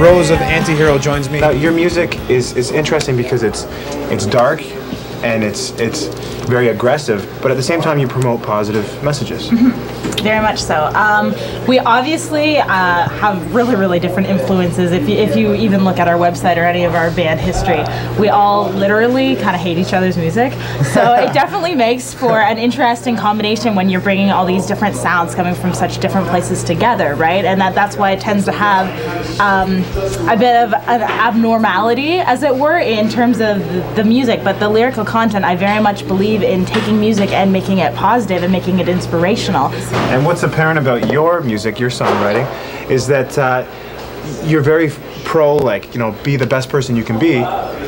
Rose of Antihero joins me. Now, your music is interesting because it's dark and it's very aggressive, but at the same time you promote positive messages. Very much so. We obviously have really, really different influences. If you even look at our website or any of our band history, we all literally kind of hate each other's music. So it definitely makes for an interesting combination when you're bringing all these different sounds coming from such different places together, right? And that's why it tends to have a bit of an abnormality, as it were, in terms of the music. But the lyrical content, I very much believe in taking music and making it positive and making it inspirational. And what's apparent about your music, your songwriting, is that you're very pro, be the best person you can be,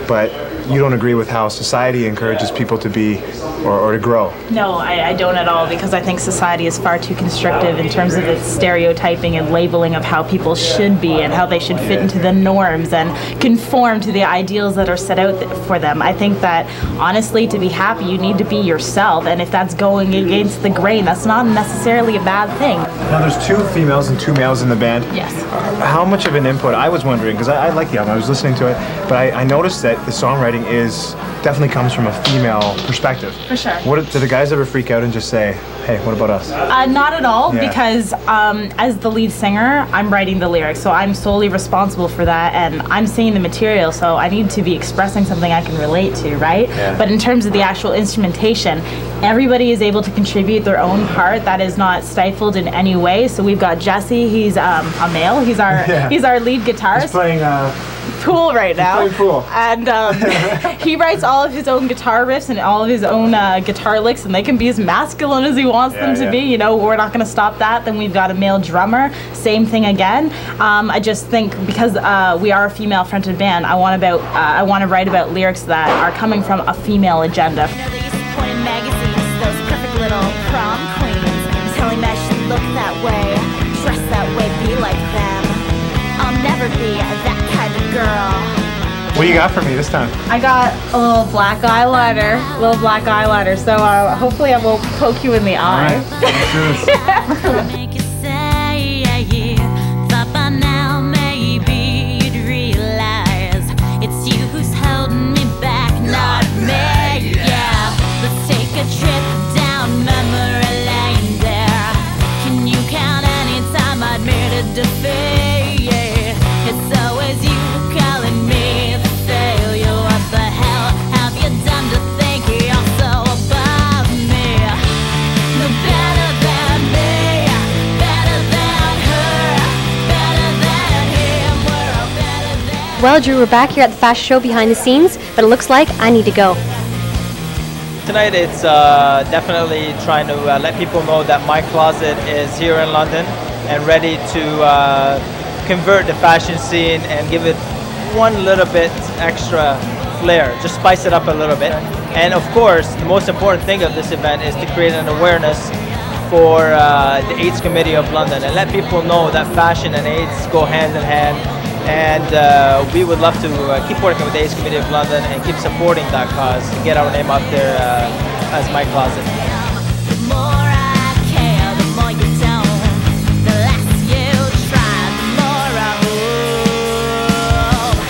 but you don't agree with how society encourages people to be or to grow. No, I don't at all, because I think society is far too constrictive in terms of its stereotyping and labeling of how people should be and how they should fit into the norms and conform to the ideals that are set out for them. I think that, honestly, to be happy, you need to be yourself, and if that's going against the grain, that's not necessarily a bad thing. Now, there's 2 females and 2 males in the band. Yes. How much of an input, I was wondering, because I like the album, I was listening to it, but I noticed that the songwriting definitely comes from a female perspective. For sure. Do the guys ever freak out and just say, hey, what about us? Not at all, Yeah. because as the lead singer, I'm writing the lyrics, so I'm solely responsible for that, and I'm singing the material, so I need to be expressing something I can relate to, right? Yeah. But in terms of the actual instrumentation, everybody is able to contribute their own part. That is not stifled in any way. So we've got Jesse, he's a male, he's our lead guitarist. He's playing pool right now. playing pool. And he writes all of his own guitar riffs and all of his own guitar licks, and they can be as masculine as he wants them to be. You know, we're not going to stop that. Then we've got a male drummer. Same thing again. I just think because we are a female-fronted band, I want to write about lyrics that are coming from a female agenda. You know, they used to point in magazines, those perfect little prom queens, telling me I should look that way, dress that way, be like them. I'll never be that kind of girl. What do you got for me this time? I got a little black eyeliner, so hopefully I won't poke you in the eye. Make you say, thought by now maybe you'd realize it's you who's holding me back, not me. Yeah, let's take a trip down memory lane there. Can you count any time I'd made a defeat? Yeah, it's always you calling me the failure. What the hell have you done to think you're so above me? No better than me, better than her, better than him, we're all better than. Well, Drew, we're back here at the fashion show behind the scenes, but it looks like I need to go. Tonight it's definitely trying to let people know that my closet is here in London and ready to convert the fashion scene and give it one little bit extra flair, just spice it up a little bit. And of course, the most important thing of this event is to create an awareness for the AIDS Committee of London and let people know that fashion and AIDS go hand in hand. And we would love to keep working with the AIDS Committee of London and keep supporting that cause and get our name up there as My Closet. The more I care, the more you don't. The less you try, the more I hope.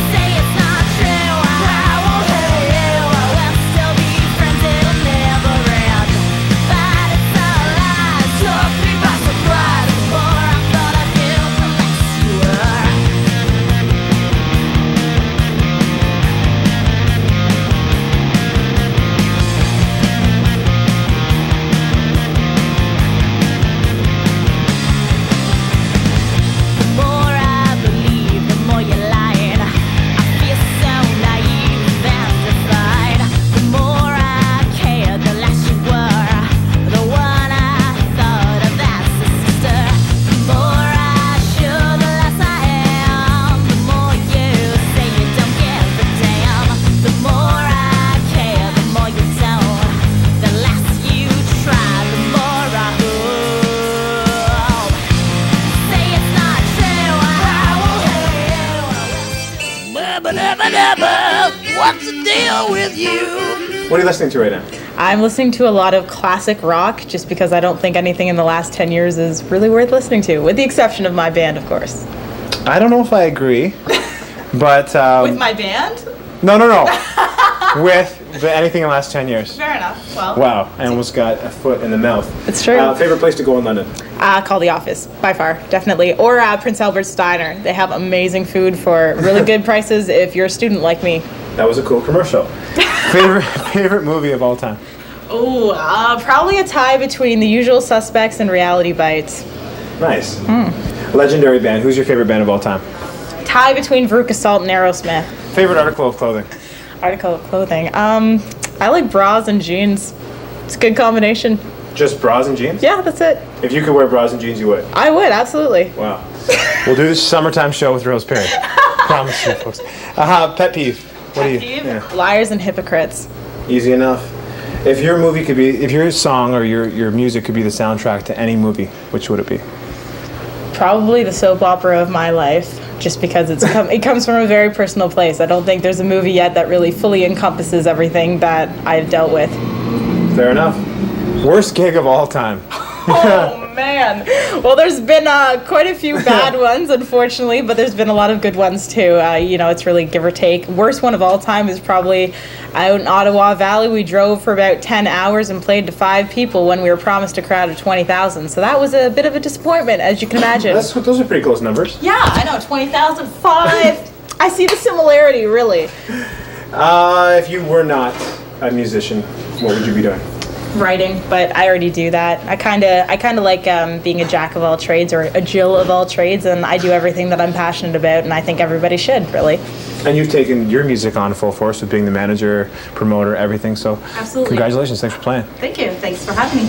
Say it's not true, I won't hurt you. We'll still be friends, it'll never end. But it's a lie, took me by surprise. The more I thought of you, the less you were. The more I believe, the more you're lying. I feel so naive and defied. The more I care, the less you were. The one I thought of as a sister. The more I show, the less I am. The more you say you don't give a damn. The more I care, the more you don't. The less you try, the more I hope. Say it's not true, I won't hurt you. What's the deal with you? What are you listening to right now? I'm listening to a lot of classic rock just because I don't think anything in the last 10 years is really worth listening to, with the exception of my band, of course. I don't know if I agree, but With my band? no. With anything in the last 10 years. Fair enough. Well, Wow, I almost got a foot in the mouth. It's true. Favorite place to go in London? call the office, by far, definitely. Or Prince Albert's Diner. They have amazing food for really good prices if you're a student like me. That was a cool commercial. favorite movie of all time? Ooh, probably a tie between The Usual Suspects and Reality Bites. Nice. Legendary band. Who's your favorite band of all time? Tie between Veruca Salt and Aerosmith. Favorite article of clothing? Article of clothing. I like bras and jeans. It's a good combination. Just bras and jeans? Yeah, that's it. If you could wear bras and jeans, you would. I would, absolutely. Wow. We'll do this summertime show with Rose Perry. Promise you, folks. Pet peeve. What do you? Yeah. Liars and hypocrites. Easy enough. If your song or your music could be the soundtrack to any movie, which would it be? Probably the soap opera of my life, just because it comes from a very personal place. I don't think there's a movie yet that really fully encompasses everything that I've dealt with. Fair enough. Worst gig of all time. Oh man. Well, there's been quite a few bad ones, unfortunately, but there's been a lot of good ones too. It's really give or take. Worst one of all time is probably out in Ottawa Valley. We drove for about 10 hours and played to 5 people when we were promised a crowd of 20,000. So that was a bit of a disappointment, as you can imagine. Those are pretty close numbers. Yeah, I know. 20,000, 5. I see the similarity, really. If you were not a musician, what would you be doing? Writing, but I already do that. I kind of like being a jack of all trades or a Jill of all trades, and I do everything that I'm passionate about, and I think everybody should, really. And you've taken your music on full force with being the manager, promoter, everything. So Absolutely. Congratulations. Thanks for playing. Thank you. Thanks for having me.